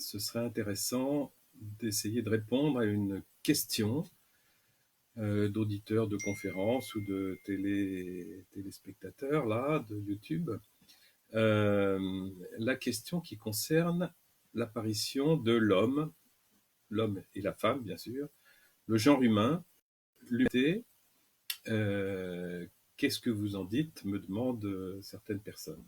ce serait intéressant d'essayer de répondre à une question d'auditeurs de conférences ou de téléspectateurs là, de YouTube. La question qui concerne l'apparition de l'homme et la femme, bien sûr, le genre humain, l'humanité. Qu'est-ce que vous en dites, me demandent certaines personnes.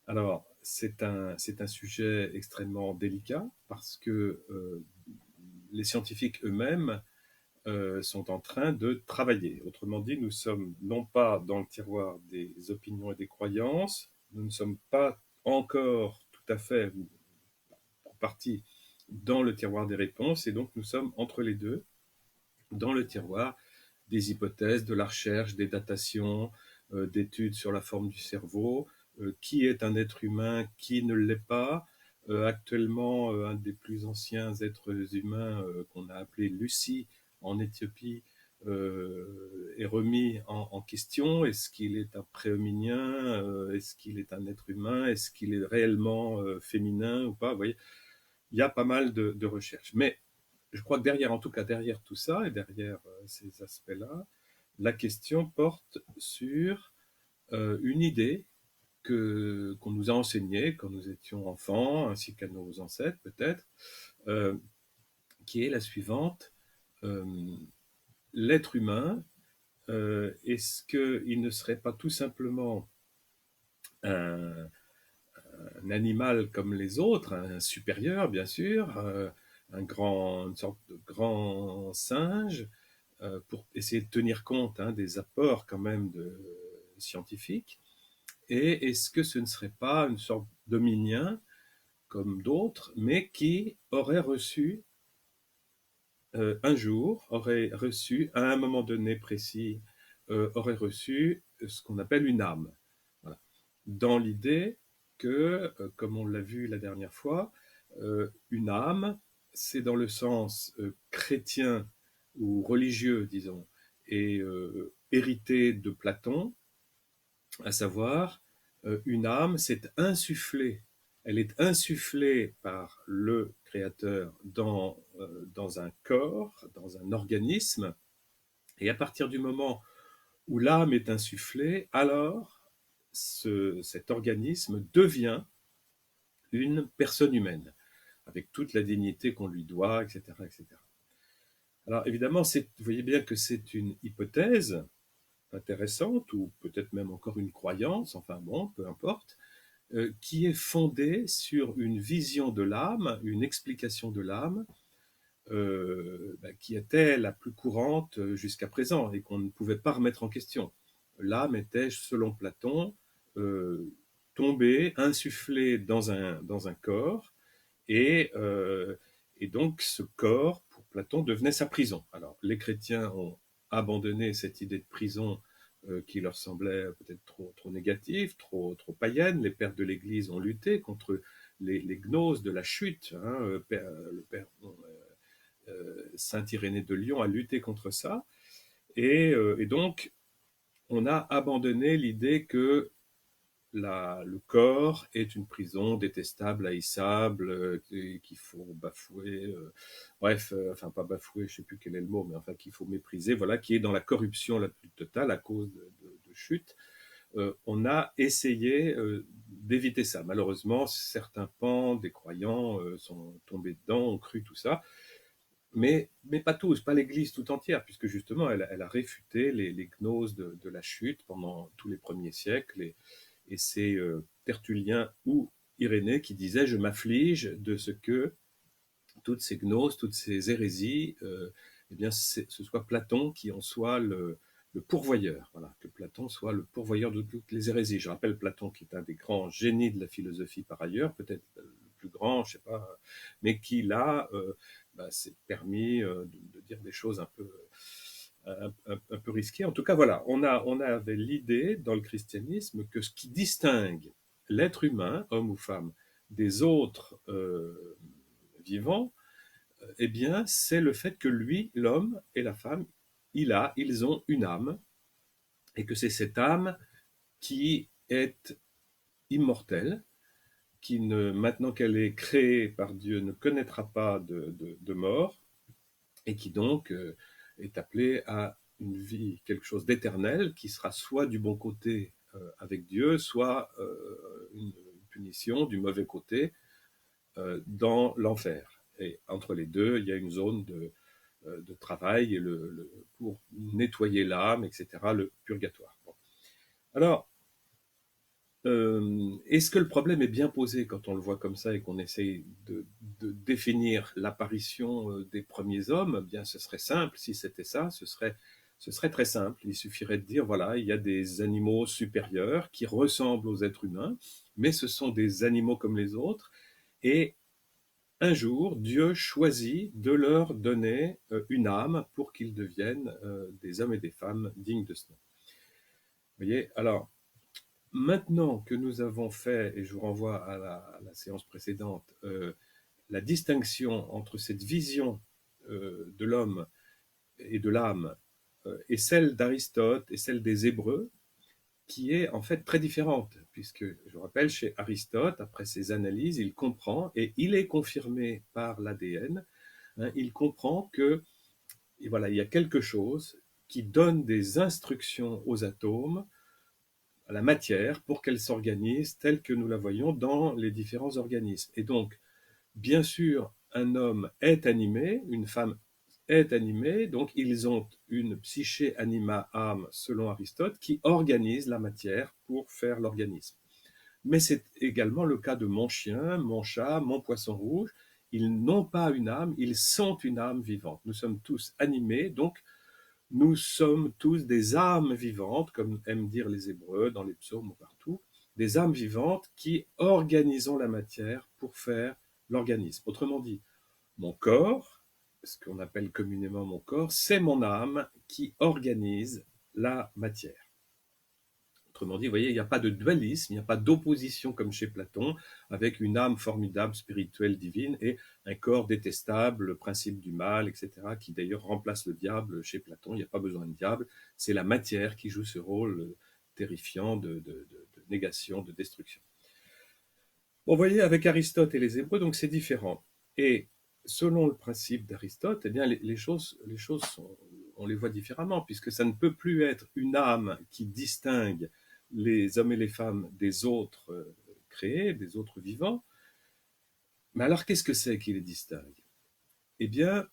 Alors, c'est un sujet extrêmement délicat parce que les scientifiques eux-mêmes sont en train de travailler. Autrement dit, nous sommes non pas dans le tiroir des opinions et des croyances, nous ne sommes pas encore tout à fait, pour partie, dans le tiroir des réponses, et donc nous sommes entre les deux, dans le tiroir des hypothèses, de la recherche, des datations, d'études sur la forme du cerveau, qui est un être humain, qui ne l'est pas. Actuellement, un des plus anciens êtres humains qu'on a appelé Lucie en Éthiopie est remis en question. Est-ce qu'il est un préhominien? Est-ce qu'il est un être humain? Est-ce qu'il est réellement féminin ou pas? Vous voyez, il y a pas mal de recherches. Mais je crois que derrière, en tout cas derrière tout ça et derrière ces aspects-là, la question porte sur une idée qu'on nous a enseignée quand nous étions enfants, ainsi qu'à nos ancêtres peut-être, euh, qui est la suivante. Euh, L'être humain, est-ce qu'il ne serait pas tout simplement un, un animal comme les autres, un supérieur bien sûr, une sorte de grand singe, pour essayer de tenir compte des apports quand même scientifiques. Et est-ce que ce ne serait pas une sorte dominien comme d'autres, mais qui aurait reçu un jour, aurait reçu à un moment donné précis, aurait reçu ce qu'on appelle une âme. Voilà. Dans l'idée que, comme on l'a vu la dernière fois, une âme, c'est dans le sens chrétien ou religieux, disons, et hérité de Platon, à savoir, une âme, c'est insufflé, elle est insufflée par le Créateur dans un corps, dans un organisme, et à partir du moment où l'âme est insufflée, alors cet organisme devient une personne humaine, avec toute la dignité qu'on lui doit, etc., etc. Alors évidemment, vous voyez bien que c'est une hypothèse intéressante, ou peut-être même encore une croyance, enfin bon, peu importe, qui est fondée sur une vision de l'âme, une explication de l'âme, qui était la plus courante jusqu'à présent et qu'on ne pouvait pas remettre en question. L'âme était, selon Platon, tombée, insufflée dans un corps, et, et donc ce corps, pour Platon, devenait sa prison. Alors les chrétiens ont abandonné cette idée de prison qui leur semblait peut-être trop négative, trop païenne. Les pères de l'Église ont lutté contre les gnoses de la chute. Le père Saint Irénée de Lyon a lutté contre ça. Et donc, on a abandonné l'idée que le corps est une prison détestable, haïssable, qu'il faut bafouer, bref, enfin pas bafouer, je ne sais plus quel est le mot, mais enfin qu'il faut mépriser, voilà, qui est dans la corruption la plus totale à cause de chute. On a essayé d'éviter ça. Malheureusement, certains pans des croyants sont tombés dedans, ont cru tout ça, mais pas tous, pas l'Église tout entière, puisque justement, elle a réfuté les gnoses de la chute pendant tous les premiers siècles, et c'est Tertullien ou Irénée qui disait « Je m'afflige de ce que toutes ces gnoses, toutes ces hérésies, eh bien, ce soit Platon qui en soit le pourvoyeur, voilà, que Platon soit le pourvoyeur de toutes les hérésies. » Je rappelle Platon qui est un des grands génies de la philosophie par ailleurs, peut-être le plus grand, je ne sais pas, mais qui là s'est permis de dire des choses un peu risquées. En tout cas, voilà, on avait l'idée dans le christianisme que ce qui distingue l'être humain, homme ou femme, des autres vivants, eh bien, c'est le fait que lui, l'homme et la femme, ils ont une âme, et que c'est cette âme qui est immortelle, qui, maintenant qu'elle est créée par Dieu, ne connaîtra pas de mort, et qui donc est appelée à une vie, quelque chose d'éternel, qui sera soit du bon côté avec Dieu, soit une punition du mauvais côté dans l'enfer. Et entre les deux, il y a une zone de travail et pour nettoyer l'âme, etc., le purgatoire. Bon. Alors, est-ce que le problème est bien posé quand on le voit comme ça et qu'on essaye de définir l'apparition des premiers hommes? Eh bien, ce serait simple. Si c'était ça, ce serait très simple. Il suffirait de dire, voilà, il y a des animaux supérieurs qui ressemblent aux êtres humains, mais ce sont des animaux comme les autres. Et un jour, Dieu choisit de leur donner une âme pour qu'ils deviennent des hommes et des femmes dignes de ce nom. Vous voyez? Alors, maintenant que nous avons fait, et je vous renvoie à la séance précédente, la distinction entre cette vision de l'homme et de l'âme et celle d'Aristote et celle des Hébreux, qui est en fait très différente, puisque, je vous rappelle, chez Aristote, après ses analyses, il comprend, et il est confirmé par l'ADN, hein, il comprend que et voilà, il y a quelque chose qui donne des instructions aux atomes, à la matière, pour qu'elle s'organise telle que nous la voyons dans les différents organismes. Et donc, bien sûr, un homme est animé, une femme est animée, donc ils ont une psyché anima âme, selon Aristote, qui organise la matière pour faire l'organisme. Mais c'est également le cas de mon chien, mon chat, mon poisson rouge. Ils n'ont pas une âme, ils sont une âme vivante. Nous sommes tous animés, donc nous sommes tous des âmes vivantes, comme aiment dire les Hébreux dans les psaumes ou partout, des âmes vivantes qui organisons la matière pour faire l'organisme. Autrement dit, mon corps, ce qu'on appelle communément mon corps, c'est mon âme qui organise la matière. Autrement dit, vous voyez, il n'y a pas de dualisme, il n'y a pas d'opposition comme chez Platon, avec une âme formidable, spirituelle, divine, et un corps détestable, le principe du mal, etc., qui d'ailleurs remplace le diable chez Platon. Il n'y a pas besoin de diable, c'est la matière qui joue ce rôle terrifiant de négation, de destruction. Bon, vous voyez, avec Aristote et les Hébreux, donc c'est différent. Et selon le principe d'Aristote, eh bien, les choses on les voit différemment, puisque ça ne peut plus être une âme qui distingue les hommes et les femmes des autres créés, des autres vivants. Mais alors, qu'est-ce que c'est qui les distingue? Eh bien,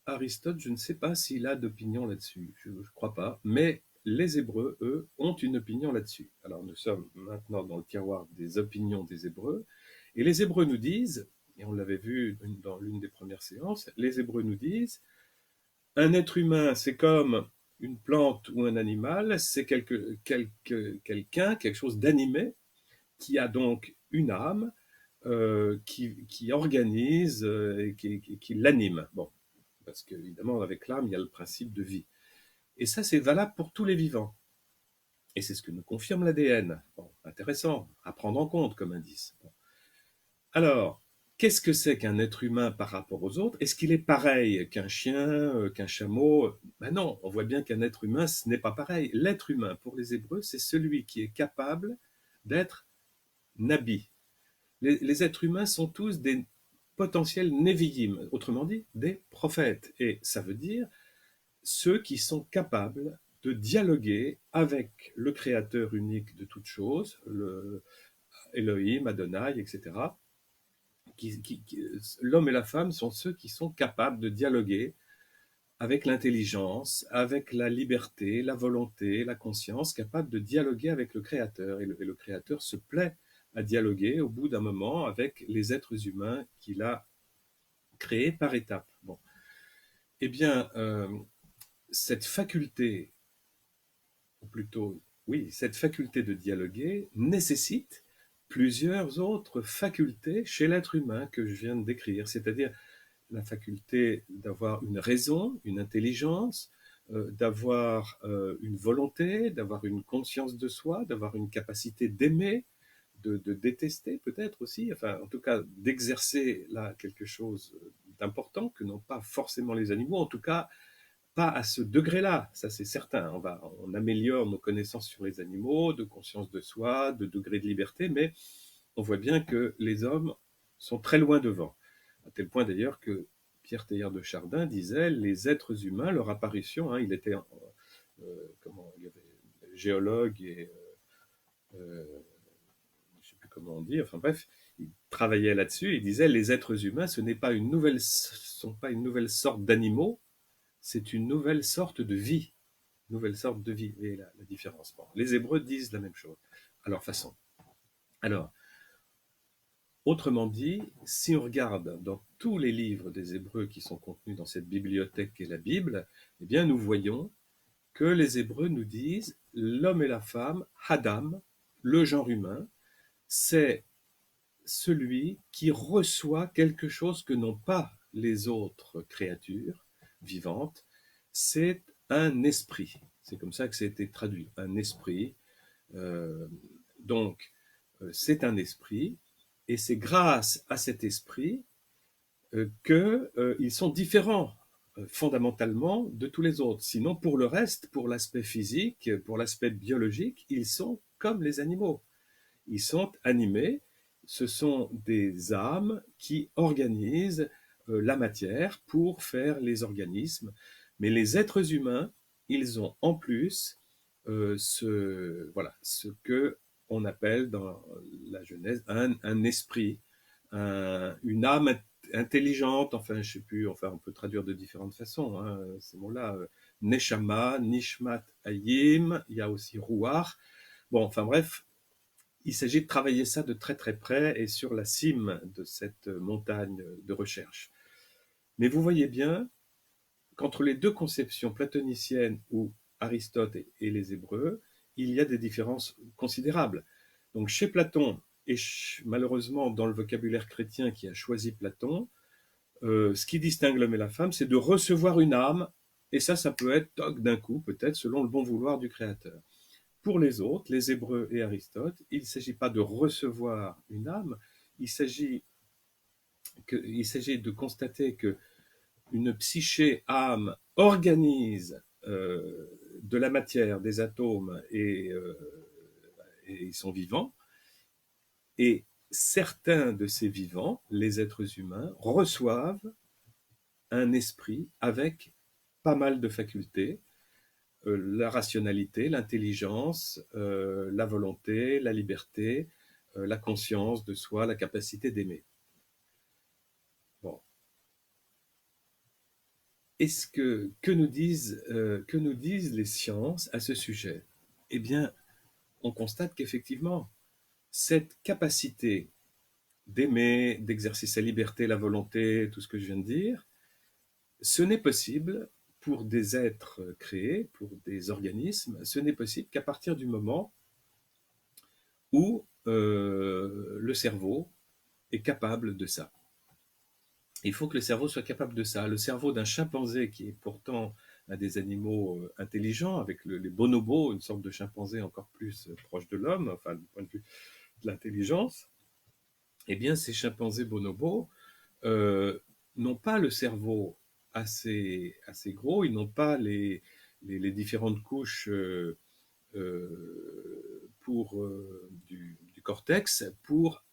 Aristote, je ne sais pas s'il a d'opinion là-dessus, je ne crois pas, mais les Hébreux, eux, ont une opinion là-dessus. Alors, nous sommes maintenant dans le tiroir des opinions des Hébreux, et les Hébreux nous disent, et on l'avait vu dans l'une des premières séances, les Hébreux nous disent, un être humain, c'est comme une plante ou un animal, c'est quelqu'un, quelque chose d'animé, qui a donc une âme, qui organise et qui l'anime. Bon, parce qu'évidemment, avec l'âme, il y a le principe de vie. Et ça, c'est valable pour tous les vivants. Et c'est ce que nous confirme l'ADN. Bon, intéressant, à prendre en compte comme indice. Bon. Alors, qu'est-ce que c'est qu'un être humain par rapport aux autres? Est-ce qu'il est pareil qu'un chien, qu'un chameau? Ben non, on voit bien qu'un être humain, ce n'est pas pareil. L'être humain, pour les Hébreux, c'est celui qui est capable d'être nabi. Les êtres humains sont tous des potentiels neviim, autrement dit, des prophètes. Et ça veut dire ceux qui sont capables de dialoguer avec le créateur unique de toutes choses, le Elohim, Adonai, etc. L'homme et la femme sont ceux qui sont capables de dialoguer avec l'intelligence, avec la liberté, la volonté, la conscience, capables de dialoguer avec le créateur. Et le créateur se plaît à dialoguer au bout d'un moment avec les êtres humains qu'il a créés par étapes. Bon. Eh bien, cette faculté, ou plutôt, oui, cette faculté de dialoguer nécessite plusieurs autres facultés chez l'être humain que je viens de décrire, c'est-à-dire la faculté d'avoir une raison, une intelligence, d'avoir une volonté, d'avoir une conscience de soi, d'avoir une capacité d'aimer, de détester peut-être aussi, enfin en tout cas d'exercer là quelque chose d'important que n'ont pas forcément les animaux, en tout cas pas à ce degré-là, ça c'est certain. On améliore nos connaissances sur les animaux, de conscience de soi, de degré de liberté, mais on voit bien que les hommes sont très loin devant. À tel point d'ailleurs que Pierre Teilhard de Chardin disait les êtres humains, leur apparition, hein, il était il y avait géologue et je ne sais plus comment on dit, enfin bref, il travaillait là-dessus, il disait les êtres humains, ce n'est pas sont pas une nouvelle sorte d'animaux, c'est une nouvelle sorte de vie. Nouvelle sorte de vie. Et la différence. Bon, les Hébreux disent la même chose, à leur façon. Alors, autrement dit, si on regarde dans tous les livres des Hébreux qui sont contenus dans cette bibliothèque qu'est la Bible, eh bien, nous voyons que les Hébreux nous disent l'homme et la femme, Adam, le genre humain, c'est celui qui reçoit quelque chose que n'ont pas les autres créatures vivantes, c'est un esprit. C'est comme ça que ça a été traduit, un esprit. Euh, donc, c'est un esprit, et c'est grâce à cet esprit qu'ils sont différents fondamentalement de tous les autres. Sinon, pour le reste, pour l'aspect physique, pour l'aspect biologique, ils sont comme les animaux. Ils sont animés, ce sont des âmes qui organisent la matière pour faire les organismes. Mais les êtres humains, ils ont en plus ce que on appelle dans la Genèse un esprit, une âme intelligente, enfin je sais plus, enfin on peut traduire de différentes façons, hein, ces mots-là, Neshama, Nishmat, Hayim, il y a aussi Ruach. Bon, enfin bref, il s'agit de travailler ça de très très près et sur la cime de cette montagne de recherche. Mais vous voyez bien qu'entre les deux conceptions platoniciennes ou Aristote et les Hébreux, il y a des différences considérables. Donc chez Platon, et malheureusement dans le vocabulaire chrétien qui a choisi Platon, ce qui distingue l'homme et la femme, c'est de recevoir une âme, et ça peut être toc d'un coup, peut-être selon le bon vouloir du Créateur. Pour les autres, les Hébreux et Aristote, il ne s'agit pas de recevoir une âme, il s'agit de constater que une psyché âme organise de la matière, des atomes, et ils sont vivants, et certains de ces vivants, les êtres humains, reçoivent un esprit avec pas mal de facultés, la rationalité, l'intelligence, la volonté, la liberté, la conscience de soi, la capacité d'aimer. Bon. Que nous disent les sciences à ce sujet? Eh bien, on constate qu'effectivement, cette capacité d'aimer, d'exercer sa liberté, la volonté, tout ce que je viens de dire, ce n'est possible pour des êtres créés, pour des organismes, ce n'est possible qu'à partir du moment où le cerveau est capable de ça. Il faut que le cerveau soit capable de ça. Le cerveau d'un chimpanzé, qui est pourtant un des animaux intelligents, avec les bonobos, une sorte de chimpanzé encore plus proche de l'homme, enfin du point de vue de l'intelligence, eh bien ces chimpanzés bonobos n'ont pas le cerveau assez gros, ils n'ont pas les différentes couches du cortex pour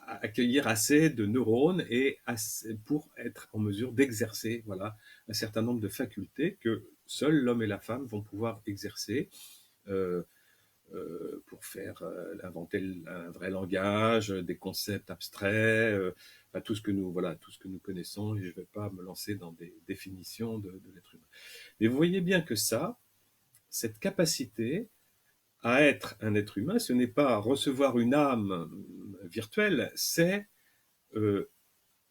accueillir assez de neurones et pour être en mesure d'exercer voilà, un certain nombre de facultés que seuls l'homme et la femme vont pouvoir exercer euh, pour faire inventer un vrai langage, des concepts abstraits, enfin, tout ce que nous connaissons, et je ne vais pas me lancer dans des définitions de l'être humain. Mais vous voyez bien que cette capacité à être un être humain, ce n'est pas recevoir une âme virtuelle, c'est euh,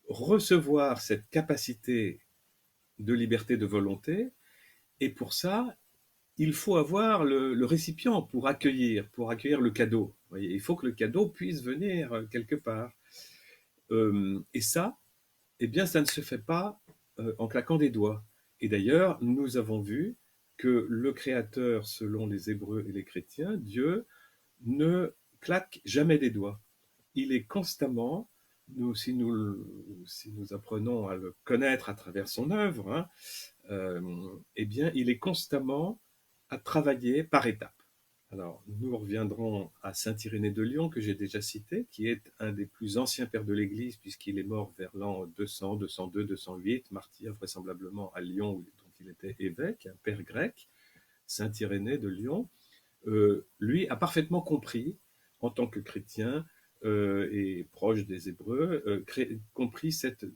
recevoir cette capacité de liberté de volonté, et pour ça, il faut avoir le récipient pour accueillir le cadeau. Vous voyez, il faut que le cadeau puisse venir quelque part. Et ça, eh bien, ça ne se fait pas en claquant des doigts. Et d'ailleurs, nous avons vu que le Créateur, selon les Hébreux et les chrétiens, Dieu, ne claque jamais des doigts. Il est constamment, si nous apprenons à le connaître à travers son œuvre, hein, eh bien, il est constamment à travailler par étapes. Alors, nous reviendrons à Saint-Irénée de Lyon, que j'ai déjà cité, qui est un des plus anciens pères de l'Église, puisqu'il est mort vers l'an 200, 202, 208, martyr vraisemblablement à Lyon, dont il était évêque, un père grec, Saint-Irénée de Lyon. Lui a parfaitement compris, en tant que chrétien et proche des Hébreux, compris cette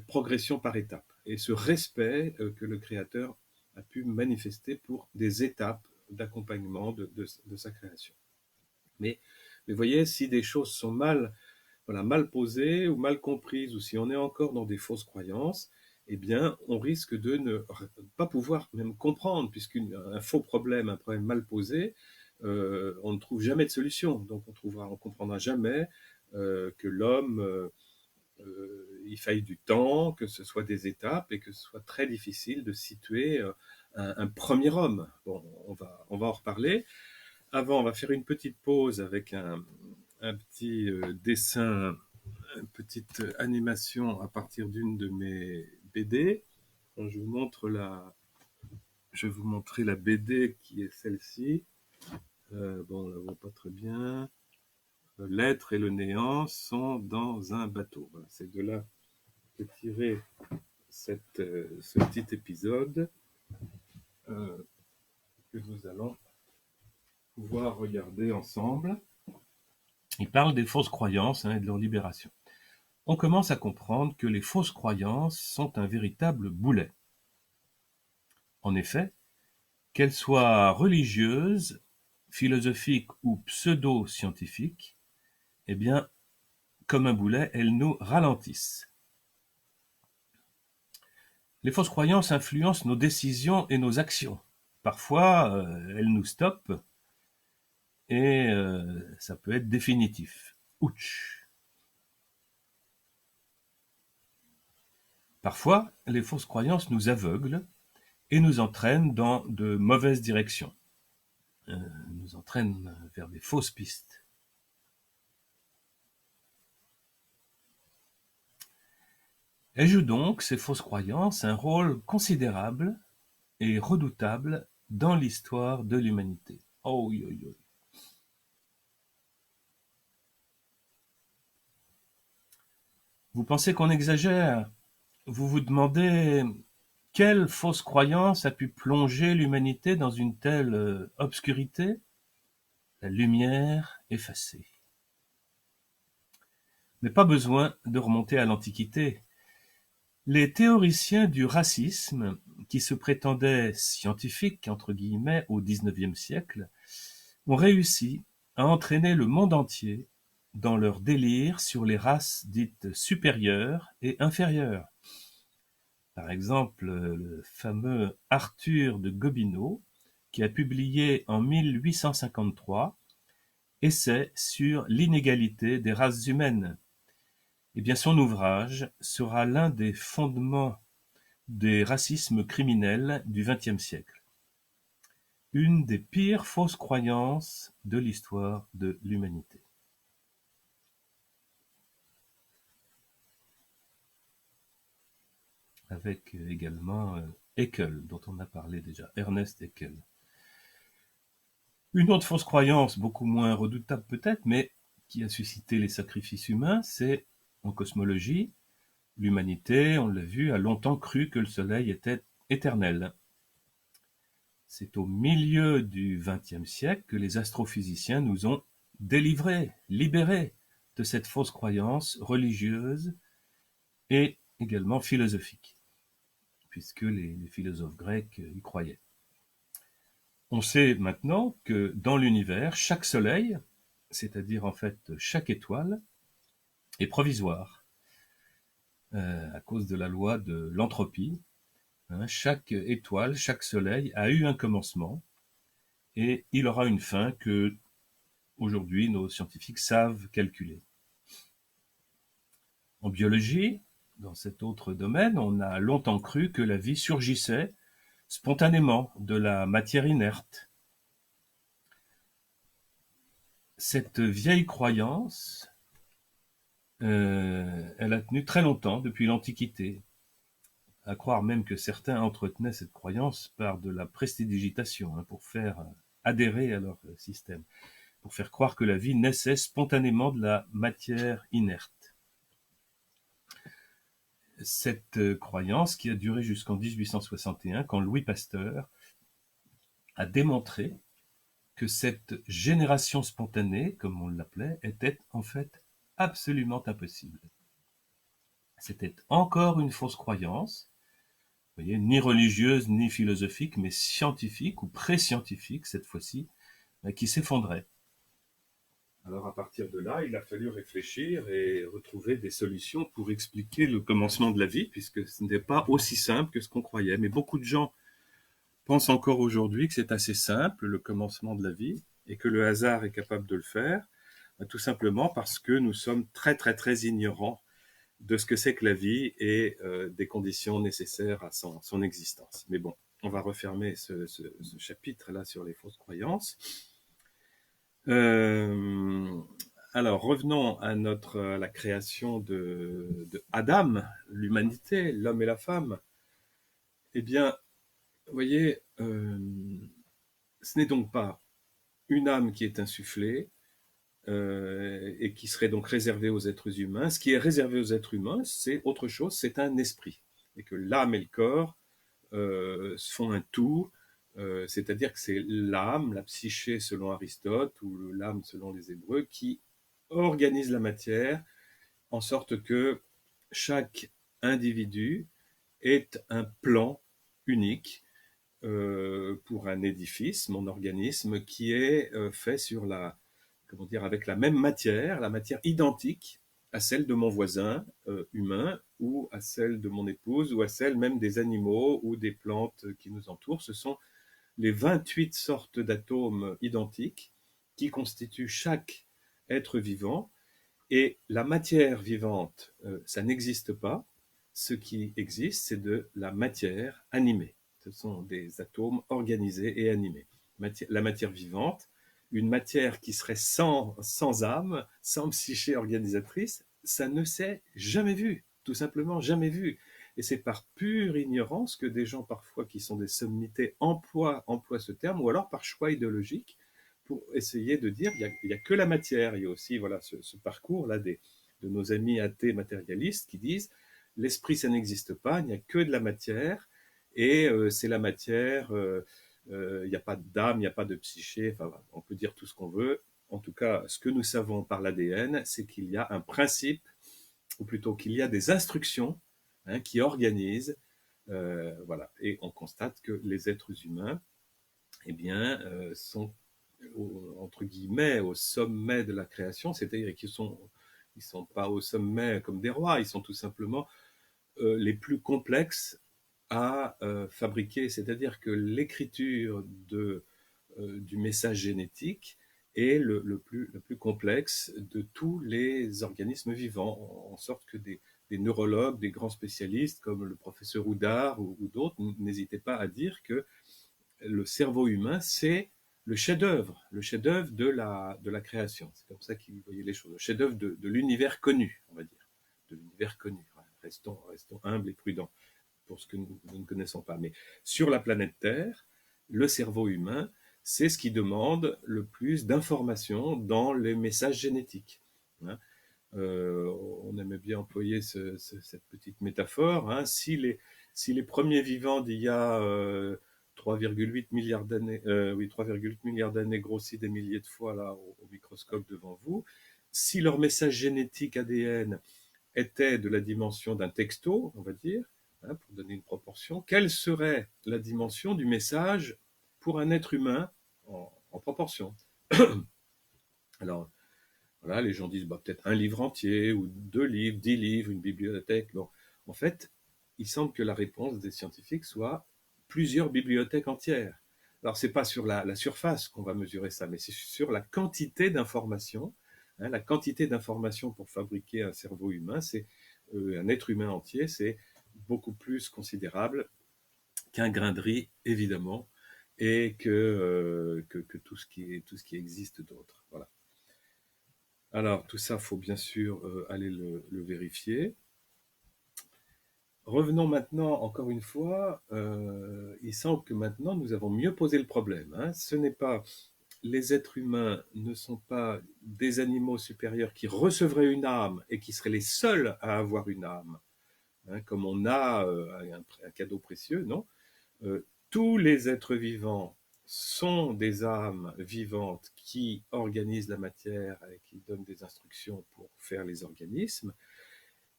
progression par étapes et ce respect que le Créateur a pu manifester pour des étapes d'accompagnement de sa création. Mais voyez, si des choses sont mal posées ou mal comprises, ou si on est encore dans des fausses croyances, eh bien, on risque de ne pas pouvoir même comprendre, puisqu'un faux problème, un problème mal posé, on ne trouve jamais de solution. Donc, on comprendra jamais que l'homme, il faille du temps, que ce soit des étapes, et que ce soit très difficile de situer un premier homme. Bon, on va en reparler. Avant, on va faire une petite pause avec un petit dessin, une petite animation à partir d'une de mes BD. Donc, je vais vous montrer la BD qui est celle-ci. Bon, on la voit pas très bien. L'être et le néant sont dans un bateau. Voilà, c'est de là que tirer ce petit épisode que nous allons pouvoir regarder ensemble. Il parle des fausses croyances et de leur libération. On commence à comprendre que les fausses croyances sont un véritable boulet. En effet, qu'elles soient religieuses, philosophiques ou pseudo-scientifiques, eh bien, comme un boulet, elles nous ralentissent. Les fausses croyances influencent nos décisions et nos actions. Parfois, elles nous stoppent et ça peut être définitif. Ouch! Parfois, les fausses croyances nous aveuglent et nous entraînent dans de mauvaises directions, nous entraînent vers des fausses pistes. Elles jouent donc, ces fausses croyances, un rôle considérable et redoutable dans l'histoire de l'humanité. Oh, oui, oui, oui. Vous pensez qu'on exagère? Vous vous demandez quelle fausse croyance a pu plonger l'humanité dans une telle obscurité? La lumière effacée. Mais pas besoin de remonter à l'Antiquité. Les théoriciens du racisme, qui se prétendaient scientifiques entre guillemets au XIXe siècle, ont réussi à entraîner le monde entier dans leur délire sur les races dites supérieures et inférieures. Par exemple, le fameux Arthur de Gobineau, qui a publié en 1853 Essai sur l'inégalité des races humaines. Eh bien, son ouvrage sera l'un des fondements des racismes criminels du XXe siècle. Une des pires fausses croyances de l'histoire de l'humanité. Avec également Haeckel, dont on a parlé déjà, Ernest Haeckel. Une autre fausse croyance, beaucoup moins redoutable peut-être, mais qui a suscité les sacrifices humains, c'est, en cosmologie, l'humanité, on l'a vu, a longtemps cru que le Soleil était éternel. C'est au milieu du XXe siècle que les astrophysiciens nous ont délivrés, libérés de cette fausse croyance religieuse et également philosophique, puisque les philosophes grecs y croyaient. On sait maintenant que dans l'univers, chaque soleil, c'est-à-dire en fait chaque étoile, est provisoire à cause de la loi de l'entropie. Chaque étoile, chaque soleil a eu un commencement et il aura une fin que aujourd'hui nos scientifiques savent calculer. En biologie, dans cet autre domaine, on a longtemps cru que la vie surgissait spontanément de la matière inerte. Cette vieille croyance, elle a tenu très longtemps, depuis l'Antiquité, à croire même que certains entretenaient cette croyance par de la prestidigitation, pour faire adhérer à leur système, pour faire croire que la vie naissait spontanément de la matière inerte. Cette croyance qui a duré jusqu'en 1861, quand Louis Pasteur a démontré que cette génération spontanée, comme on l'appelait, était en fait absolument impossible. C'était encore une fausse croyance, vous voyez, ni religieuse ni philosophique, mais scientifique ou pré-scientifique cette fois-ci, qui s'effondrait. Alors à partir de là, il a fallu réfléchir et retrouver des solutions pour expliquer le commencement de la vie, puisque ce n'est pas aussi simple que ce qu'on croyait. Mais beaucoup de gens pensent encore aujourd'hui que c'est assez simple, le commencement de la vie, et que le hasard est capable de le faire, tout simplement parce que nous sommes très très très ignorants de ce que c'est que la vie et des conditions nécessaires à son existence. Mais bon, on va refermer ce chapitre-là sur les fausses croyances. Euh, alors, revenons à la création de Adam, l'humanité, l'homme et la femme. Eh bien, vous voyez, ce n'est donc pas une âme qui est insufflée et qui serait donc réservée aux êtres humains. Ce qui est réservé aux êtres humains, c'est autre chose, c'est un esprit. Et que l'âme et le corps font un tout, c'est-à-dire que c'est l'âme, la psyché selon Aristote, ou l'âme selon les Hébreux, qui organise la matière en sorte que chaque individu est un plan unique pour un édifice, mon organisme, qui est fait sur comment dire, avec la matière identique à celle de mon voisin humain ou à celle de mon épouse ou à celle même des animaux ou des plantes qui nous entourent. Ce sont les 28 sortes d'atomes identiques qui constituent chaque être vivant. Et la matière vivante, ça n'existe pas. Ce qui existe, c'est de la matière animée. Ce sont des atomes organisés et animés. La matière vivante, une matière qui serait sans âme, sans psyché organisatrice, ça ne s'est jamais vu, tout simplement jamais vu. Et c'est par pure ignorance que des gens parfois qui sont des sommités emploient ce terme, ou alors par choix idéologique, pour essayer de dire il y a que la matière. Il y a aussi voilà, ce parcours-là de nos amis athées matérialistes qui disent l'esprit, ça n'existe pas, il n'y a que de la matière, et c'est la matière, il n'y a pas d'âme, il n'y a pas de psyché, enfin, on peut dire tout ce qu'on veut. En tout cas, ce que nous savons par l'ADN, c'est qu'il y a un principe, ou plutôt qu'il y a des instructions qui organisent, voilà. Et on constate que les êtres humains, eh bien, sont entre guillemets au sommet de la création, c'est-à-dire qu'ils sont pas au sommet comme des rois, ils sont tout simplement les plus complexes à fabriquer. C'est-à-dire que l'écriture du message génétique est le plus complexe de tous les organismes vivants, en sorte que des neurologues, des grands spécialistes comme le professeur Houdard ou d'autres n'hésitaient pas à dire que le cerveau humain, c'est le chef-d'œuvre de la création. C'est comme ça qu'ils voyaient les choses. Le chef-d'œuvre de l'univers connu, on va dire. De l'univers connu. Restons humbles et prudents pour ce que nous ne connaissons pas. Mais sur la planète Terre, le cerveau humain, c'est ce qui demande le plus d'informations dans les messages génétiques. Hein. On aimait bien employer cette petite métaphore. Hein. Si les premiers vivants d'il y a 3,8 milliards d'années, oui, 3,8 milliards d'années grossis des milliers de fois là au microscope devant vous, si leur message génétique ADN était de la dimension d'un texto, on va dire, hein, pour donner une proportion, quelle serait la dimension du message pour un être humain en proportion? Alors, voilà, les gens disent bah, peut-être un livre entier, ou 2 livres, 10 livres, une bibliothèque. Bon, en fait, il semble que la réponse des scientifiques soit plusieurs bibliothèques entières. Alors, c'est pas sur la surface qu'on va mesurer ça, mais c'est sur la quantité d'informations. Hein, la quantité d'informations pour fabriquer un cerveau humain, c'est un être humain entier, c'est beaucoup plus considérable qu'un grain de riz, évidemment, et que tout ce qui existe d'autre. Voilà. Alors, tout ça, il faut bien sûr aller le vérifier. revenons maintenant, encore une fois, il semble que maintenant nous avons mieux posé le problème, hein. Ce n'est pas, les êtres humains ne sont pas des animaux supérieurs qui recevraient une âme et qui seraient les seuls à avoir une âme, hein, comme on a un cadeau précieux, non. Tous les êtres vivants sont des âmes vivantes qui organisent la matière et qui donnent des instructions pour faire les organismes.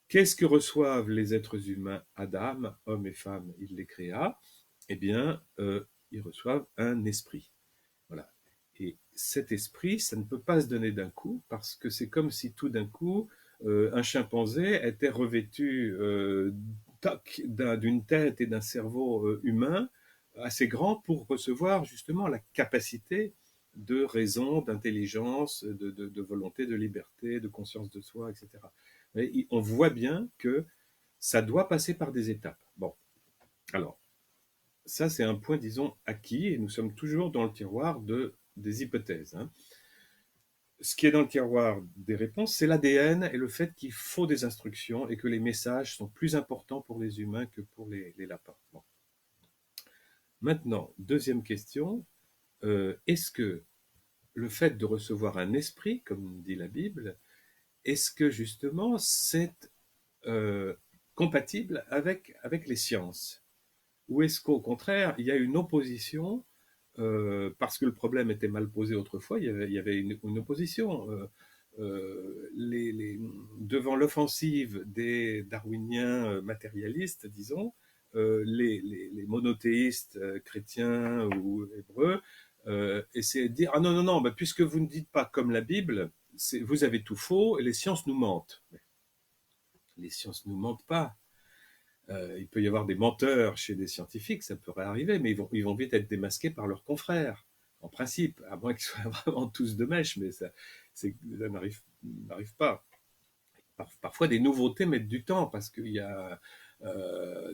Qu'est-ce que reçoivent les êtres humains Adam, hommes et femmes, il les créa? Eh bien, ils reçoivent un esprit. Voilà. Et cet esprit, ça ne peut pas se donner d'un coup, parce que c'est comme si tout d'un coup, un chimpanzé était revêtu d'une tête et d'un cerveau humain assez grand pour recevoir justement la capacité de raison, d'intelligence, de volonté, de liberté, de conscience de soi, etc. Et on voit bien que ça doit passer par des étapes. Bon, alors, ça c'est un point, disons, acquis, et nous sommes toujours dans le tiroir des hypothèses, hein. Ce qui est dans le tiroir des réponses, c'est l'ADN et le fait qu'il faut des instructions et que les messages sont plus importants pour les humains que pour les lapins. Bon. Maintenant, deuxième question, est-ce que le fait de recevoir un esprit, comme dit la Bible, est-ce que justement c'est euh, compatible avec les sciences? Ou est-ce qu'au contraire, il y a une opposition parce que le problème était mal posé autrefois, il y avait une opposition. Devant l'offensive des darwiniens matérialistes, disons, les monothéistes chrétiens ou hébreux essayaient de dire ah non, non, non, bah, puisque vous ne dites pas comme la Bible, vous avez tout faux et les sciences nous mentent. Mais les sciences ne nous mentent pas. Il peut y avoir des menteurs chez des scientifiques, ça pourrait arriver, mais ils vont vite être démasqués par leurs confrères, en principe, à moins qu'ils soient vraiment tous de mèche, mais ça n'arrive pas. Parfois, des nouveautés mettent du temps, parce qu'il y a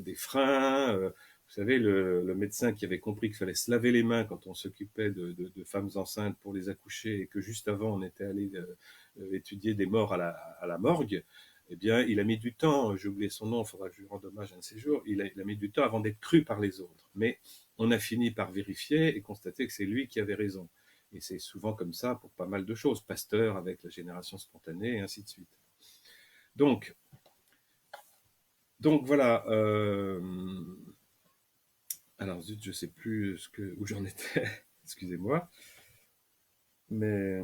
des freins. Vous savez, le médecin qui avait compris qu'il fallait se laver les mains quand on s'occupait de femmes enceintes pour les accoucher, et que juste avant, on était allé étudier des morts à la morgue, eh bien, il a mis du temps, j'ai oublié son nom, il faudra que je lui rende hommage un de ces jours, il a mis du temps avant d'être cru par les autres. Mais on a fini par vérifier et constater que c'est lui qui avait raison. Et c'est souvent comme ça pour pas mal de choses. Pasteur avec la génération spontanée et ainsi de suite. Donc, voilà. Alors, zut, je ne sais plus où j'en étais. Excusez-moi. Mais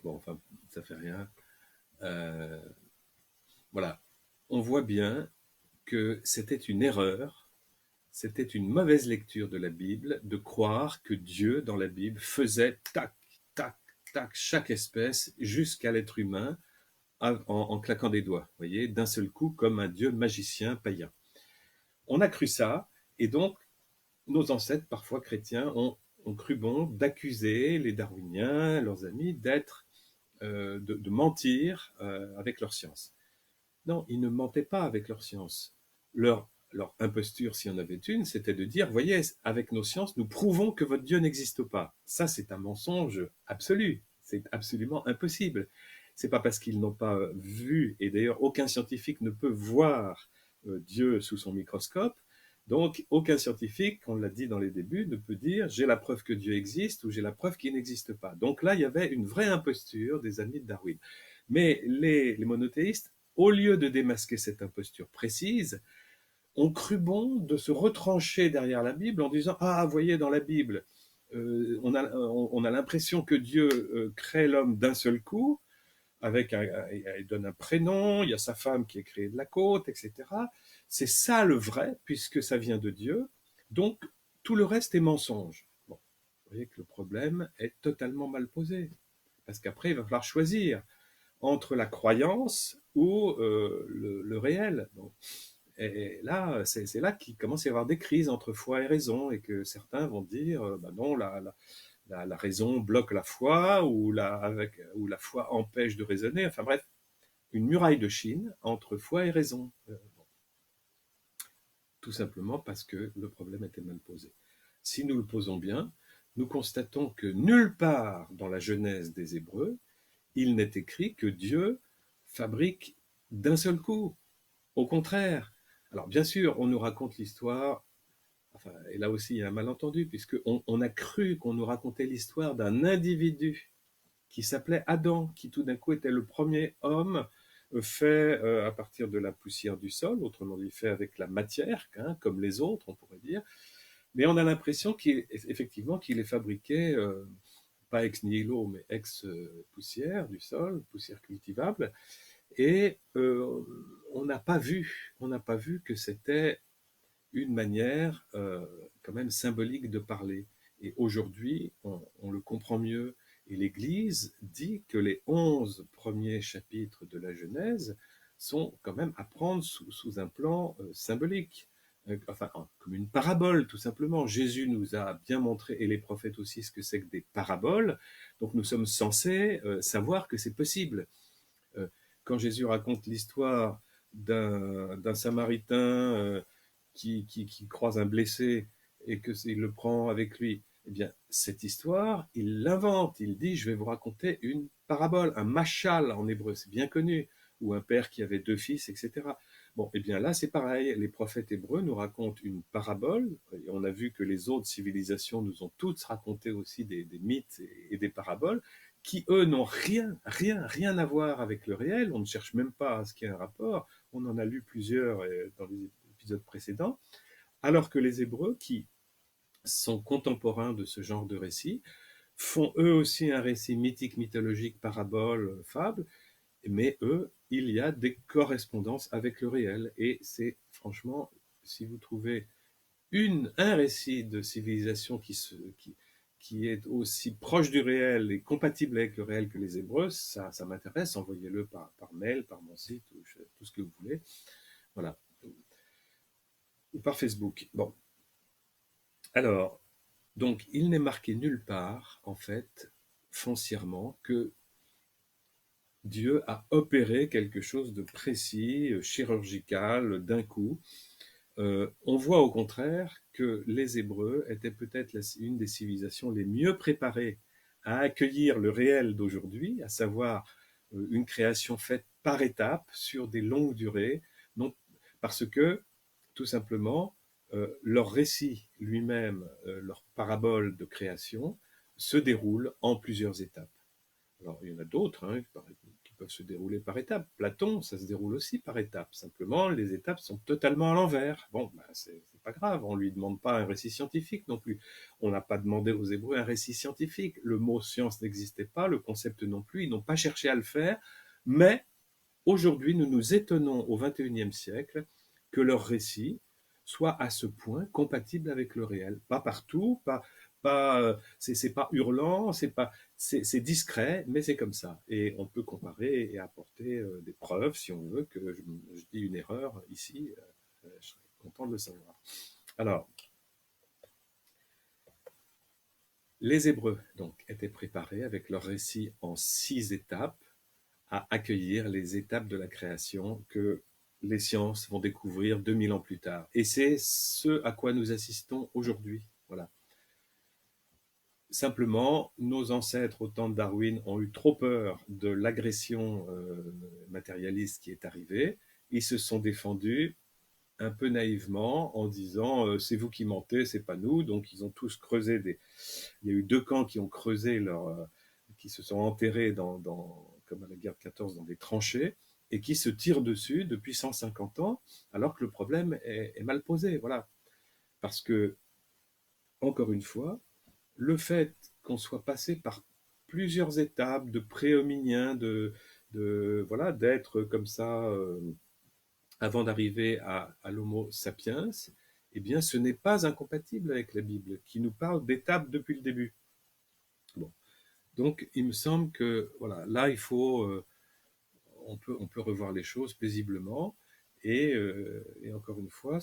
bon, enfin, ça fait rien. Euh, voilà. On voit bien que c'était une erreur, c'était une mauvaise lecture de la Bible de croire que Dieu, dans la Bible, faisait tac, tac, tac, chaque espèce jusqu'à l'être humain en claquant des doigts, vous voyez, d'un seul coup, comme un Dieu magicien païen. On a cru ça, et donc nos ancêtres, parfois chrétiens, ont cru bon d'accuser les darwiniens, leurs amis, de mentir avec leur science. Non, ils ne mentaient pas avec leur science. Leur imposture, s'il y en avait une, c'était de dire, voyez, avec nos sciences, nous prouvons que votre Dieu n'existe pas. Ça, c'est un mensonge absolu. C'est absolument impossible. C'est pas parce qu'ils n'ont pas vu, et d'ailleurs aucun scientifique ne peut voir Dieu sous son microscope. Donc, aucun scientifique, on l'a dit dans les débuts, ne peut dire j'ai la preuve que Dieu existe ou j'ai la preuve qu'il n'existe pas. Donc là, il y avait une vraie imposture des amis de Darwin. Mais les monothéistes, au lieu de démasquer cette imposture précise, ont cru bon de se retrancher derrière la Bible en disant ah, vous voyez, dans la Bible, on a l'impression que Dieu crée l'homme d'un seul coup, il donne un prénom, il y a sa femme qui est créée de la côte, etc. C'est ça le vrai, puisque ça vient de Dieu. Donc, tout le reste est mensonge. Bon, vous voyez que le problème est totalement mal posé. Parce qu'après, il va falloir choisir entre la croyance ou le réel. Donc, et là, c'est là qu'il commence à y avoir des crises entre foi et raison, et que certains vont dire, bah non, la raison bloque la foi, ou la foi empêche de raisonner. Enfin bref, une muraille de Chine entre foi et raison. Bon, tout simplement parce que le problème était mal posé. Si nous le posons bien, nous constatons que nulle part dans la Genèse des Hébreux, il n'est écrit que Dieu fabrique d'un seul coup. Au contraire. Alors bien sûr, on nous raconte l'histoire, enfin, et là aussi il y a un malentendu, puisqu'on a cru qu'on nous racontait l'histoire d'un individu qui s'appelait Adam, qui tout d'un coup était le premier homme fait à partir de la poussière du sol, autrement dit fait avec la matière, hein, comme les autres, on pourrait dire. Mais on a l'impression qu'effectivement qu'il est fabriqué, pas ex nihilo, mais ex poussière du sol, poussière cultivable. Et on n'a pas vu que c'était une manière quand même symbolique de parler. Et aujourd'hui, on le comprend mieux. Et l'Église dit que les 11 premiers chapitres de la Genèse sont quand même à prendre sous un plan symbolique. Enfin, comme une parabole, tout simplement. Jésus nous a bien montré, et les prophètes aussi, ce que c'est que des paraboles. Donc nous sommes censés savoir que c'est possible. Euh, Quand Jésus raconte l'histoire d'un Samaritain qui croise un blessé et qu'il le prend avec lui, eh bien, cette histoire, il l'invente. Il dit, je vais vous raconter une parabole, un machal en hébreu, c'est bien connu, ou un père qui avait deux fils, etc. Bon, eh bien là, c'est pareil. Les prophètes hébreux nous racontent une parabole, et on a vu que les autres civilisations nous ont toutes raconté aussi des mythes et des paraboles, qui, eux, n'ont rien à voir avec le réel. On ne cherche même pas à ce qu'il y ait un rapport. On en a lu plusieurs dans les épisodes précédents. Alors que les Hébreux, qui sont contemporains de ce genre de récit, font eux aussi un récit mythique, mythologique, parabole, fable, mais eux, il y a des correspondances avec le réel. Et c'est franchement, si vous trouvez un récit de civilisation qui est aussi proche du réel et compatible avec le réel que les Hébreux, ça m'intéresse. Envoyez-le par mail, par mon site, ou tout ce que vous voulez. Voilà. Ou par Facebook. Bon. Alors, donc, il n'est marqué nulle part, en fait, foncièrement, que Dieu a opéré quelque chose de précis, chirurgical, d'un coup. On voit au contraire que les Hébreux étaient peut-être une des civilisations les mieux préparées à accueillir le réel d'aujourd'hui, à savoir une création faite par étapes sur des longues durées, non, parce que tout simplement leur récit lui-même, leur parabole de création, se déroule en plusieurs étapes. Alors, il y en a d'autres hein, qui peuvent se dérouler par étapes. Platon, ça se déroule aussi par étapes. Simplement, les étapes sont totalement à l'envers. Bon, ben, c'est pas grave. On lui demande pas un récit scientifique non plus. On n'a pas demandé aux Hébreux un récit scientifique. Le mot science n'existait pas, le concept non plus. Ils n'ont pas cherché à le faire. Mais aujourd'hui, nous nous étonnons au XXIe siècle que leur récit soit à ce point compatible avec le réel. Pas partout, c'est pas hurlant, c'est discret, mais c'est comme ça. Et on peut comparer et apporter des preuves si on veut que je dis une erreur ici. Je serais content de le savoir. Alors, les Hébreux donc étaient préparés avec leur récit en 6 étapes à accueillir les étapes de la création que les sciences vont découvrir 2000 ans plus tard. Et c'est ce à quoi nous assistons aujourd'hui. Voilà. Simplement, nos ancêtres au temps de Darwin ont eu trop peur de l'agression matérialiste qui est arrivée. Ils se sont défendus un peu naïvement en disant c'est vous qui mentez, c'est pas nous. Donc ils ont tous creusé Il y a eu 2 camps qui ont creusé qui se sont enterrés comme à la guerre de 14 dans des tranchées et qui se tirent dessus depuis 150 ans alors que le problème est mal posé. Voilà. Parce que, encore une fois, le fait qu'on soit passé par plusieurs étapes de pré-hominien, voilà, d'être comme ça avant d'arriver à l'Homo sapiens, eh bien, ce n'est pas incompatible avec la Bible, qui nous parle d'étapes depuis le début. Bon. Donc, il me semble que voilà, là, on peut revoir les choses paisiblement et encore une fois,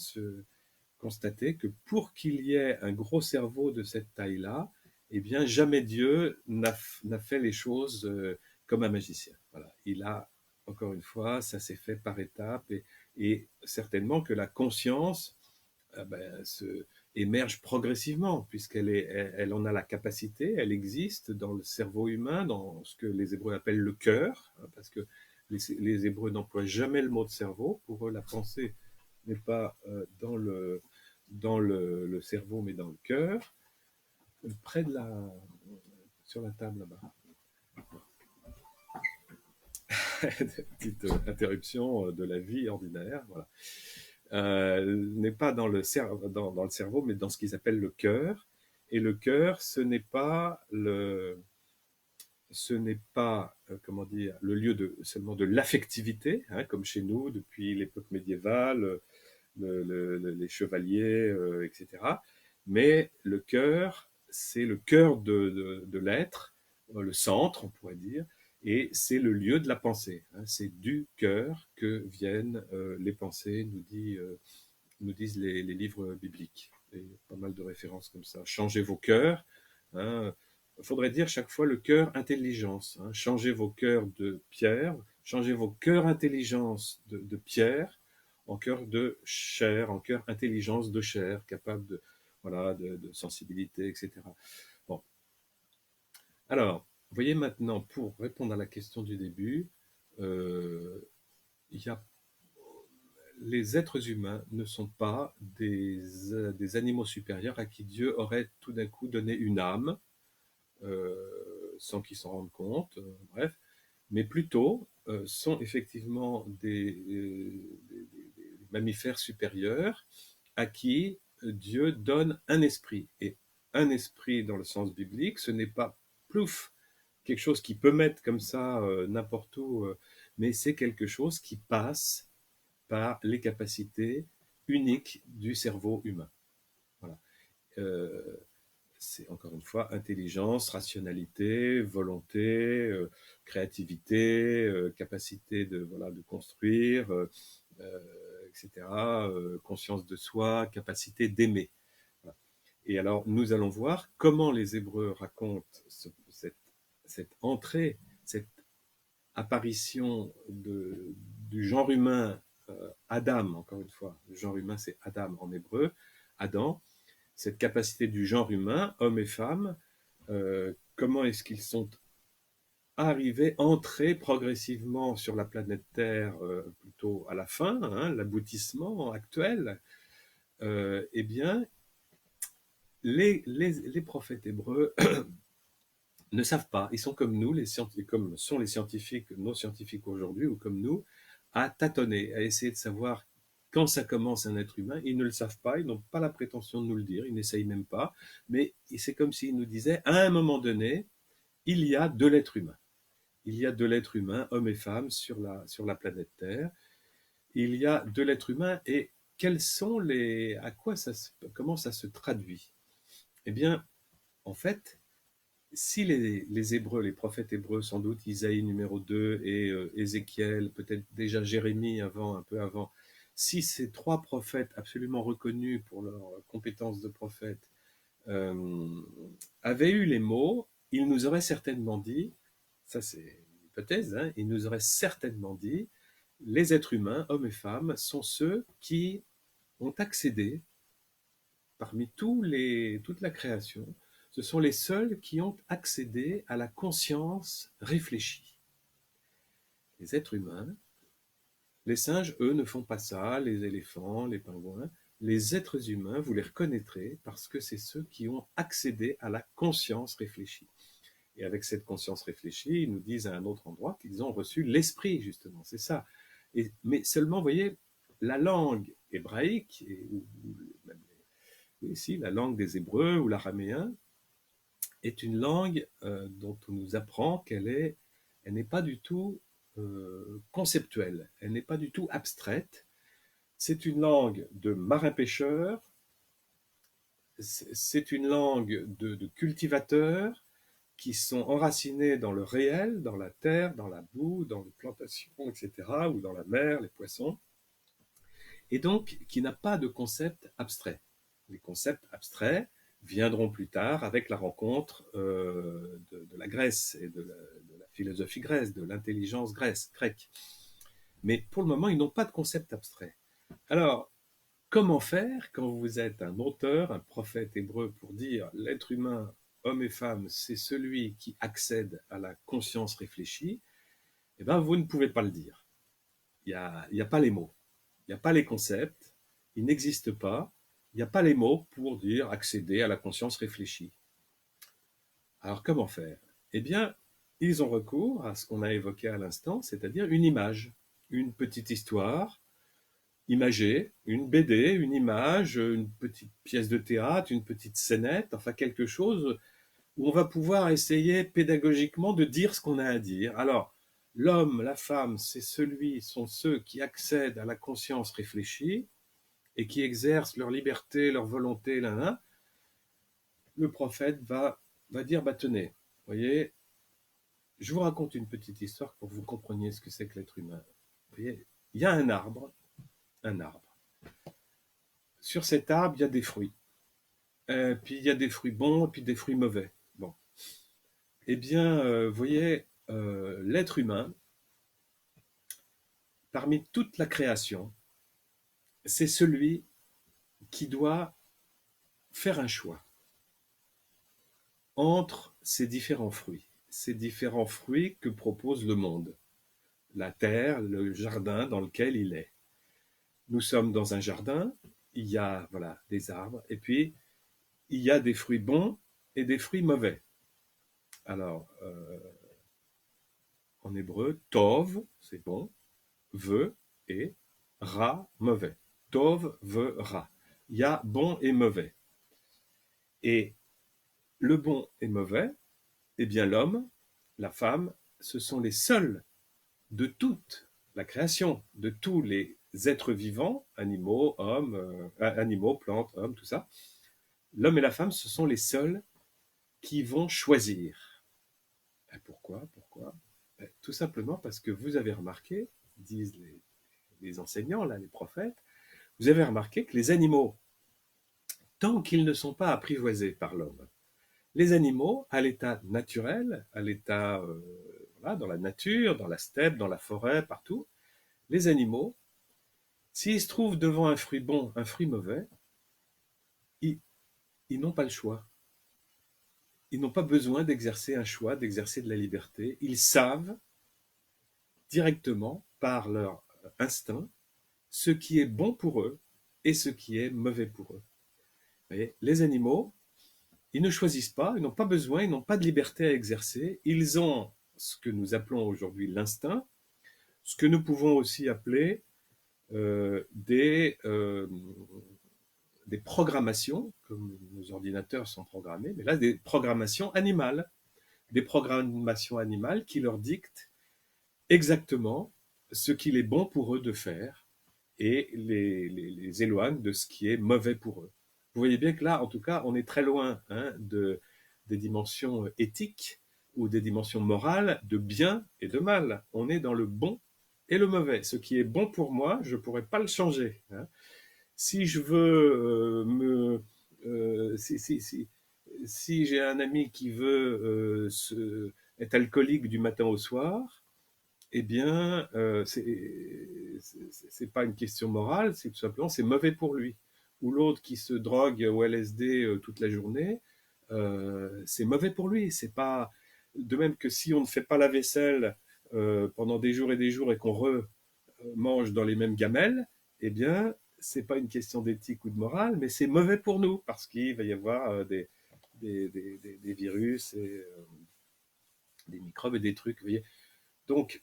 constater que pour qu'il y ait un gros cerveau de cette taille-là, eh bien, jamais Dieu n'a fait les choses comme un magicien. Voilà. Il a, encore une fois, ça s'est fait par étapes et certainement que la conscience émerge progressivement, elle en a la capacité, elle existe dans le cerveau humain, dans ce que les Hébreux appellent le cœur, hein, parce que Les Hébreux n'emploient jamais le mot de cerveau. Pour eux, la pensée n'est pas dans le cerveau, mais dans le cœur. Près de sur la table là-bas. Petite interruption de la vie ordinaire. Voilà. N'est pas dans le cerveau, mais dans ce qu'ils appellent le cœur. Et le cœur, ce n'est pas comment dire, le lieu seulement de l'affectivité, hein, comme chez nous depuis l'époque médiévale, les chevaliers, etc. Mais le cœur, c'est le cœur de l'être, le centre, on pourrait dire, et c'est le lieu de la pensée. Hein. C'est du cœur que viennent les pensées, nous disent les livres bibliques. Et pas mal de références comme ça. Changez vos cœurs. Hein. Il faudrait dire chaque fois le cœur intelligence. Hein. Changez vos cœurs de pierre, changez vos cœurs intelligence de pierre en cœur de chair, en cœur intelligence de chair, capable de sensibilité, etc. Bon. Alors, vous voyez maintenant, pour répondre à la question du début, il y a les êtres humains ne sont pas des animaux supérieurs à qui Dieu aurait tout d'un coup donné une âme, sans qu'ils s'en rendent compte, bref, mais plutôt sont effectivement des mammifères supérieurs à qui Dieu donne un esprit. Et un esprit, dans le sens biblique, ce n'est pas plouf, quelque chose qui peut mettre comme ça n'importe où, mais c'est quelque chose qui passe par les capacités uniques du cerveau humain. Voilà. Euh, c'est encore une fois intelligence, rationalité, volonté, créativité, capacité de construire, etc., conscience de soi, capacité d'aimer. Voilà. Et alors, nous allons voir comment les Hébreux racontent cette entrée, cette apparition du genre humain, Adam, encore une fois, le genre humain c'est Adam en hébreu, Adam, cette capacité du genre humain, homme et femme, comment est-ce qu'ils sont arrivés, entrés progressivement sur la planète Terre, plutôt à la fin, hein, l'aboutissement actuel, eh bien, les prophètes hébreux ne savent pas. Ils sont comme nous, comme sont les scientifiques, nos scientifiques aujourd'hui, ou comme nous, à tâtonner, à essayer de savoir quand ça commence un être humain. Ils ne le savent pas, ils n'ont pas la prétention de nous le dire, ils n'essayent même pas, mais c'est comme s'ils nous disaient, à un moment donné, il y a de l'être humain. Il y a de l'être humain, homme et femme, sur la planète Terre. Il y a de l'être humain, et comment ça se traduit? Eh bien, en fait, si les Hébreux, les prophètes hébreux, sans doute Isaïe numéro 2 et Ézéchiel, peut-être déjà Jérémie un peu avant, si ces trois prophètes absolument reconnus pour leur compétence de prophète avaient eu les mots, ils nous auraient certainement dit, ça c'est une hypothèse, hein, ils nous auraient certainement dit, les êtres humains, hommes et femmes, sont ceux qui ont accédé, parmi toute la création, ce sont les seuls qui ont accédé à la conscience réfléchie. Les êtres humains, les singes, eux, ne font pas ça, les éléphants, les pingouins. Les êtres humains, vous les reconnaîtrez parce que c'est ceux qui ont accédé à la conscience réfléchie. Et avec cette conscience réfléchie, ils nous disent à un autre endroit qu'ils ont reçu l'esprit, justement, c'est ça. Mais seulement, vous voyez, la langue hébraïque, ou même ici, la langue des Hébreux ou l'araméen, est une langue dont on nous apprend elle n'est pas du tout conceptuelle, elle n'est pas du tout abstraite. C'est une langue de marins-pêcheurs, c'est une langue de cultivateurs qui sont enracinés dans le réel, dans la terre, dans la boue, dans les plantations, etc., ou dans la mer, les poissons, et donc qui n'a pas de concept abstrait. Les concepts abstraits viendront plus tard avec la rencontre de la Grèce et de la philosophie grecque, de l'intelligence grecque. Mais pour le moment, ils n'ont pas de concept abstrait. Alors, comment faire quand vous êtes un auteur, un prophète hébreu, pour dire l'être humain, homme et femme, c'est celui qui accède à la conscience réfléchie? eh ben, vous ne pouvez pas le dire. Il y a pas les mots, il n'y a pas les concepts, ils n'existent pas, il n'y a pas les mots pour dire accéder à la conscience réfléchie. Alors comment faire? Eh bien, ils ont recours à ce qu'on a évoqué à l'instant, c'est-à-dire une image, une petite histoire imagée, une BD, une image, une petite pièce de théâtre, une petite scénette, enfin quelque chose où on va pouvoir essayer pédagogiquement de dire ce qu'on a à dire. Alors, l'homme, la femme, sont ceux qui accèdent à la conscience réfléchie et qui exercent leur liberté, leur volonté, là, là. Le prophète va dire, bah tenez, vous voyez, je vous raconte une petite histoire pour que vous compreniez ce que c'est que l'être humain. Vous voyez, il y a un arbre, un arbre. Sur cet arbre, il y a des fruits. Puis il y a des fruits bons et puis des fruits mauvais. Bon. Eh bien, vous voyez, l'être humain, parmi toute la création, c'est celui qui doit faire un choix entre ces différents fruits que propose le monde, la terre, le jardin dans lequel il est. Nous sommes dans un jardin, il y a voilà des arbres, et puis il y a des fruits bons et des fruits mauvais. Alors, en hébreu, tov, c'est bon, ve et ra, mauvais. Tov, ve, ra. Il y a bon et mauvais. Et le bon et mauvais, eh bien l'homme, la femme, ce sont les seuls de toute la création, de tous les êtres vivants, animaux, hommes, animaux, plantes, hommes, tout ça. L'homme et la femme, ce sont les seuls qui vont choisir. Et pourquoi? Tout simplement parce que vous avez remarqué, disent les enseignants, là, les prophètes, vous avez remarqué que les animaux, tant qu'ils ne sont pas apprivoisés par l'homme, les animaux, à l'état naturel, à l'état voilà, dans la nature, dans la steppe, dans la forêt, partout, les animaux, s'ils se trouvent devant un fruit bon, un fruit mauvais, ils, ils n'ont pas le choix. Ils n'ont pas besoin d'exercer un choix, d'exercer de la liberté. Ils savent directement, par leur instinct, ce qui est bon pour eux et ce qui est mauvais pour eux. Et les animaux, ils ne choisissent pas, ils n'ont pas besoin, ils n'ont pas de liberté à exercer. Ils ont ce que nous appelons aujourd'hui l'instinct, ce que nous pouvons aussi appeler euh, des, euh, des programmations, comme nos ordinateurs sont programmés, mais là, des programmations animales qui leur dictent exactement ce qu'il est bon pour eux de faire et les éloignent de ce qui est mauvais pour eux. Vous voyez bien que là, en tout cas, on est très loin des dimensions éthiques ou des dimensions morales de bien et de mal. On est dans le bon et le mauvais. Ce qui est bon pour moi, je ne pourrais pas le changer. Si je veux si j'ai un ami qui veut être alcoolique du matin au soir, eh bien, c'est pas une question morale, c'est tout simplement c'est mauvais pour lui. Ou l'autre qui se drogue au LSD toute la journée, c'est mauvais pour lui. C'est pas de même que si on ne fait pas la vaisselle pendant des jours et des jours et qu'on mange dans les mêmes gamelles, eh bien, c'est pas une question d'éthique ou de morale, mais c'est mauvais pour nous parce qu'il va y avoir des virus et des microbes et des trucs. Vous voyez. Donc,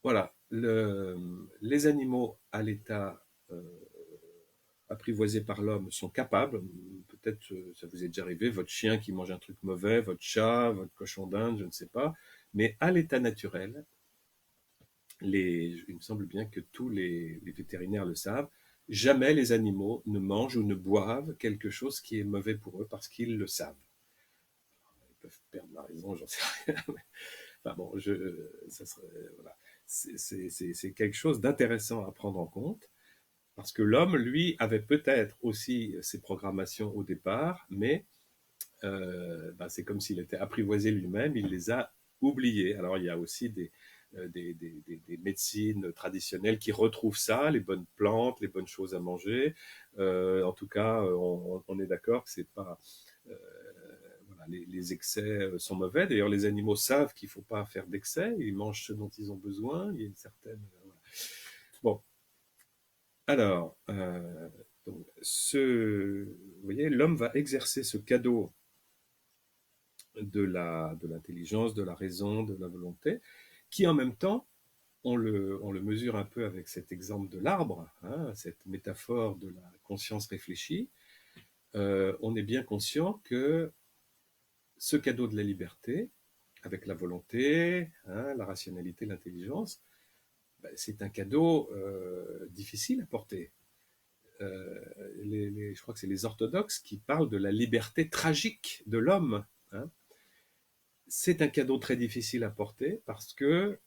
voilà, les animaux à l'état apprivoisé par l'homme sont capables, peut-être ça vous est déjà arrivé, votre chien qui mange un truc mauvais, votre chat, votre cochon d'Inde, je ne sais pas, mais à l'état naturel, il me semble bien que tous les vétérinaires le savent, jamais les animaux ne mangent ou ne boivent quelque chose qui est mauvais pour eux parce qu'ils le savent. Ils peuvent perdre la raison, j'en sais rien. Enfin bon, ça serait, voilà. C'est quelque chose d'intéressant à prendre en compte. Parce que l'homme, lui, avait peut-être aussi ses programmations au départ, mais c'est comme s'il était apprivoisé lui-même, il les a oubliées. Alors il y a aussi des médecines traditionnelles qui retrouvent ça, les bonnes plantes, les bonnes choses à manger. En tout cas, on est d'accord que c'est pas, voilà, les excès sont mauvais. D'ailleurs, les animaux savent qu'il ne faut pas faire d'excès. Ils mangent ce dont ils ont besoin. Il y a une certaine... voilà. Bon, alors, donc, vous voyez, l'homme va exercer ce cadeau de l'intelligence, de la raison, de la volonté, qui en même temps, on le mesure un peu avec cet exemple de l'arbre, hein, cette métaphore de la conscience réfléchie. On est bien conscient que ce cadeau de la liberté, avec la volonté, hein, la rationalité, l'intelligence, ben, c'est un cadeau difficile à porter. Je crois que c'est les orthodoxes qui parlent de la liberté tragique de l'homme. Hein. C'est un cadeau très difficile à porter parce que,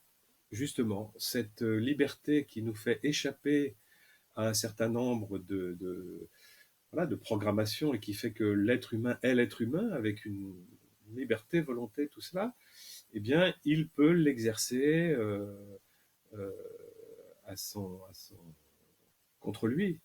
justement, cette liberté qui nous fait échapper à un certain nombre voilà, de programmations et qui fait que l'être humain est l'être humain avec une liberté, volonté, tout cela, eh bien, il peut l'exercer euh, contre lui.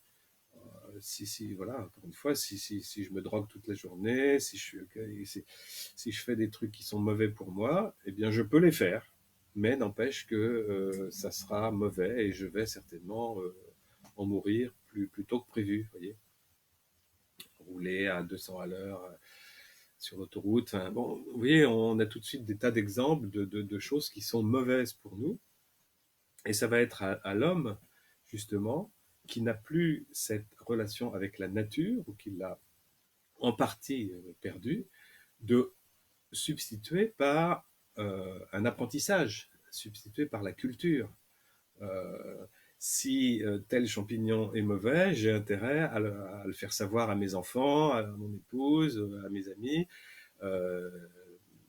Voilà, encore une fois, si je me drogue toute la journée, si je fais des trucs qui sont mauvais pour moi, eh bien, je peux les faire. Mais n'empêche que ça sera mauvais et je vais certainement en mourir plus tôt que prévu, vous voyez. Rouler à 200 à l'heure sur l'autoroute. Enfin, bon, vous voyez, on a tout de suite des tas d'exemples de choses qui sont mauvaises pour nous. Et ça va être à l'homme, justement, qui n'a plus cette relation avec la nature, ou qui l'a en partie perdue, de substituer par un apprentissage, substituer par la culture. Euh, si tel champignon est mauvais, j'ai intérêt à le faire savoir à mes enfants, à mon épouse, à mes amis, euh,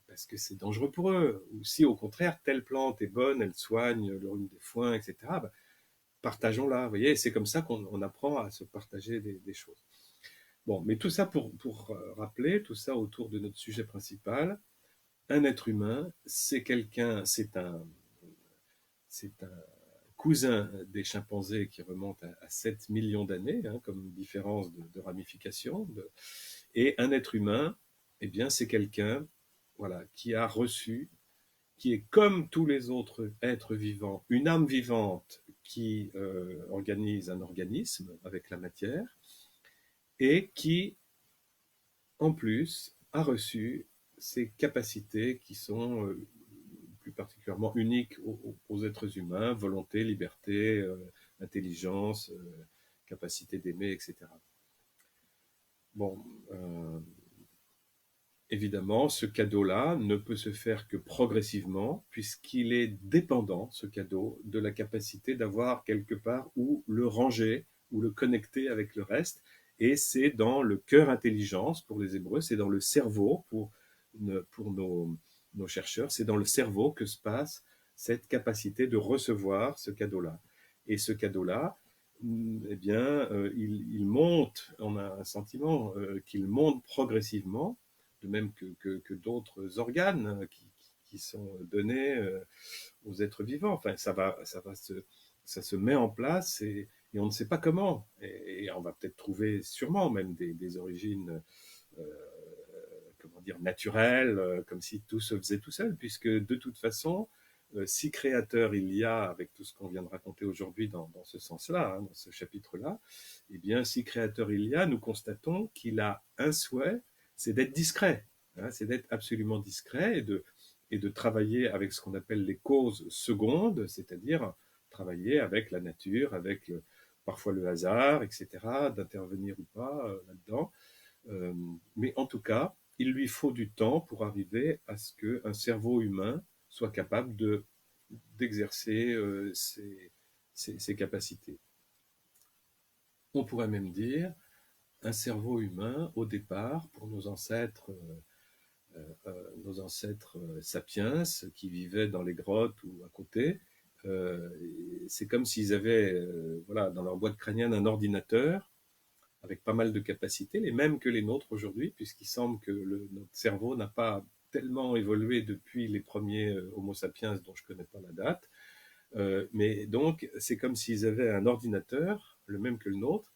parce que c'est dangereux pour eux. Ou si au contraire, telle plante est bonne, elle soigne le rhume des foins, etc., bah, partageons-la. Vous voyez, c'est comme ça qu'on apprend à se partager des choses. Bon, mais tout ça pour rappeler, tout ça autour de notre sujet principal, un être humain, c'est quelqu'un, c'est un cousin des chimpanzés qui remonte à 7 millions d'années, hein, comme différence de ramification. Et un être humain, eh bien, c'est quelqu'un, voilà, qui a reçu, qui est comme tous les autres êtres vivants, une âme vivante qui organise un organisme avec la matière et qui, en plus, a reçu ces capacités qui sont plus particulièrement uniques aux êtres humains, volonté, liberté, intelligence, capacité d'aimer, etc. Bon, évidemment, ce cadeau-là ne peut se faire que progressivement, puisqu'il est dépendant, ce cadeau, de la capacité d'avoir quelque part où le ranger, ou le connecter avec le reste. Et c'est dans le cœur intelligence, pour les Hébreux, c'est dans le cerveau, pour nos chercheurs, c'est dans le cerveau que se passe cette capacité de recevoir ce cadeau-là. Et ce cadeau-là, eh bien, il monte, on a un sentiment qu'il monte progressivement, de même que d'autres organes qui sont donnés aux êtres vivants. Enfin, ça se met en place et on ne sait pas comment. Et on va peut-être trouver sûrement même des origines, euh, comment dire, naturelles, comme si tout se faisait tout seul, puisque de toute façon, si créateur il y a, avec tout ce qu'on vient de raconter aujourd'hui dans ce sens-là, hein, dans ce chapitre-là, eh bien, si créateur il y a, nous constatons qu'il a un souhait, c'est d'être discret, hein, c'est d'être absolument discret et de travailler avec ce qu'on appelle les causes secondes, c'est-à-dire travailler avec la nature, avec parfois le hasard, etc., d'intervenir ou pas là-dedans. Mais en tout cas, il lui faut du temps pour arriver à ce qu'un cerveau humain soit capable d'exercer ses capacités. On pourrait même dire un cerveau humain, au départ, pour nos ancêtres sapiens qui vivaient dans les grottes ou à côté, euh, c'est comme s'ils avaient voilà, dans leur boîte crânienne un ordinateur avec pas mal de capacités, les mêmes que les nôtres aujourd'hui, puisqu'il semble que notre cerveau n'a pas tellement évolué depuis les premiers Homo sapiens dont je ne connais pas la date. Mais donc, c'est comme s'ils avaient un ordinateur, le même que le nôtre,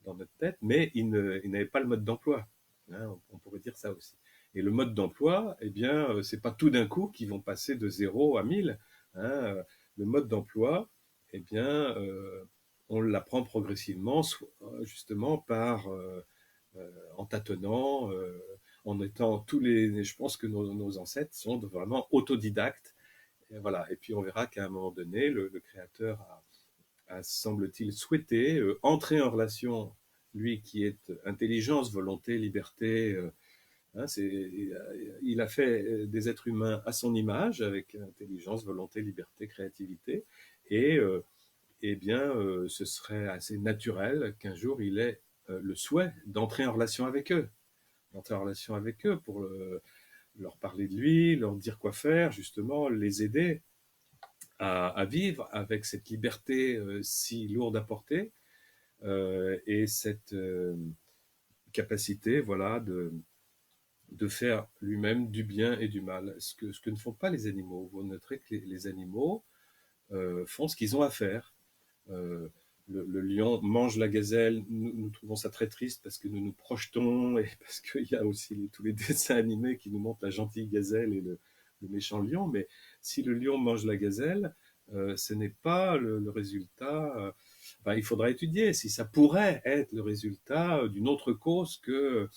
dans notre tête, mais ils n'avaient pas le mode d'emploi. Hein, on pourrait dire ça aussi. Et le mode d'emploi, eh bien, c'est pas tout d'un coup qu'ils vont passer de 0 à 1000. Hein. Le mode d'emploi, eh bien, on l'apprend progressivement, justement en tâtonnant, en étant je pense que nos ancêtres sont vraiment autodidactes. Et voilà. Et puis on verra qu'à un moment donné, le créateur semble-t-il, souhaité entrer en relation, lui qui est intelligence, volonté, liberté. Hein, il a fait des êtres humains à son image, avec intelligence, volonté, liberté, créativité. Et eh bien, ce serait assez naturel qu'un jour il ait le souhait d'entrer en relation avec eux. D'entrer en relation avec eux pour leur parler de lui, leur dire quoi faire, justement, les aider à vivre avec cette liberté si lourde à porter et cette capacité, voilà, de faire lui-même du bien et du mal. Ce que ne font pas les animaux. Vous noterez que les animaux font ce qu'ils ont à faire. Euh, le lion mange la gazelle. Nous trouvons ça très triste parce que nous nous projetons et parce qu'il y a aussi tous les dessins animés qui nous montrent la gentille gazelle et le méchant lion. Mais si le lion mange la gazelle, ce n'est pas le résultat. Enfin, il faudra étudier si ça pourrait être le résultat d'une autre cause que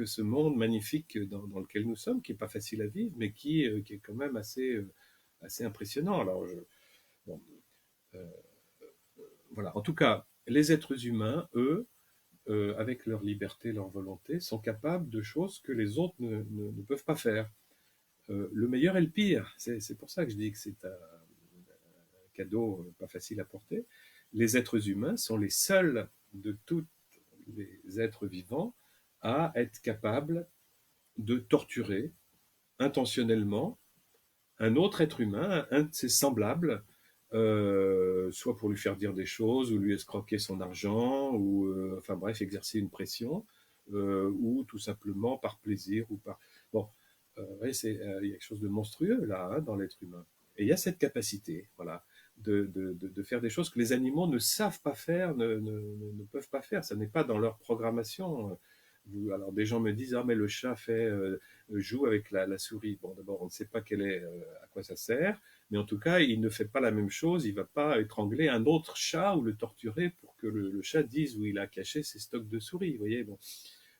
ce monde magnifique dans lequel nous sommes, qui n'est pas facile à vivre, mais qui est quand même assez impressionnant. Alors, bon, euh, voilà. En tout cas, les êtres humains, eux, avec leur liberté, leur volonté, sont capables de choses que les autres ne peuvent pas faire. Le meilleur et le pire. C'est pour ça que je dis que c'est un cadeau pas facile à porter. Les êtres humains sont les seuls de tous les êtres vivants à être capables de torturer intentionnellement un autre être humain, un de ses semblables, soit pour lui faire dire des choses, ou lui escroquer son argent, ou enfin bref, exercer une pression, ou tout simplement par plaisir ou par. Bon, ouais, il y a quelque chose de monstrueux là hein, dans l'être humain. Et il y a cette capacité, voilà, de faire des choses que les animaux ne savent pas faire, ne peuvent pas faire. Ça n'est pas dans leur programmation. Alors des gens me disent ah mais le chat joue avec la souris. Bon d'abord on ne sait pas à quoi ça sert, mais en tout cas il ne fait pas la même chose. Il va pas étrangler un autre chat ou le torturer pour que le chat dise où il a caché ses stocks de souris. Vous voyez bon.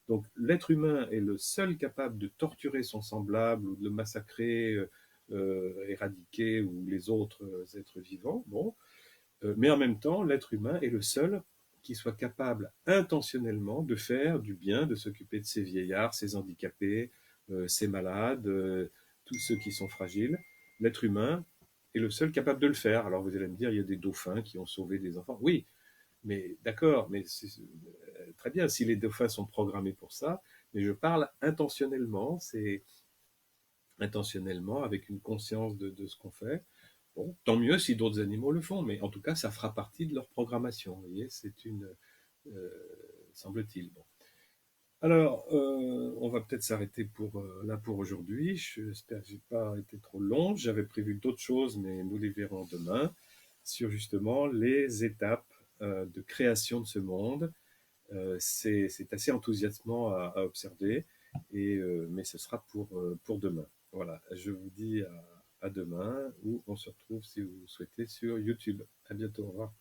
Donc l'être humain est le seul capable de torturer son semblable ou de le massacrer, éradiquer ou les autres êtres vivants. Bon, mais en même temps, l'être humain est le seul qui soit capable intentionnellement de faire du bien, de s'occuper de ses vieillards, ses handicapés, ses malades, tous ceux qui sont fragiles. L'être humain est le seul capable de le faire. Alors vous allez me dire, il y a des dauphins qui ont sauvé des enfants. Oui, mais d'accord, mais très bien si les dauphins sont programmés pour ça, mais je parle intentionnellement, c'est intentionnellement avec une conscience de ce qu'on fait. Bon, tant mieux si d'autres animaux le font, mais en tout cas, ça fera partie de leur programmation. Vous voyez, euh, semble-t-il. Bon. Alors, on va peut-être s'arrêter là pour aujourd'hui. J'espère que j'ai pas été trop long. J'avais prévu d'autres choses, mais nous les verrons demain sur justement les étapes de création de ce monde. C'est assez enthousiasmant à observer, mais ce sera pour demain. Voilà, je vous dis à demain, ou on se retrouve si vous souhaitez sur YouTube. À bientôt, au revoir.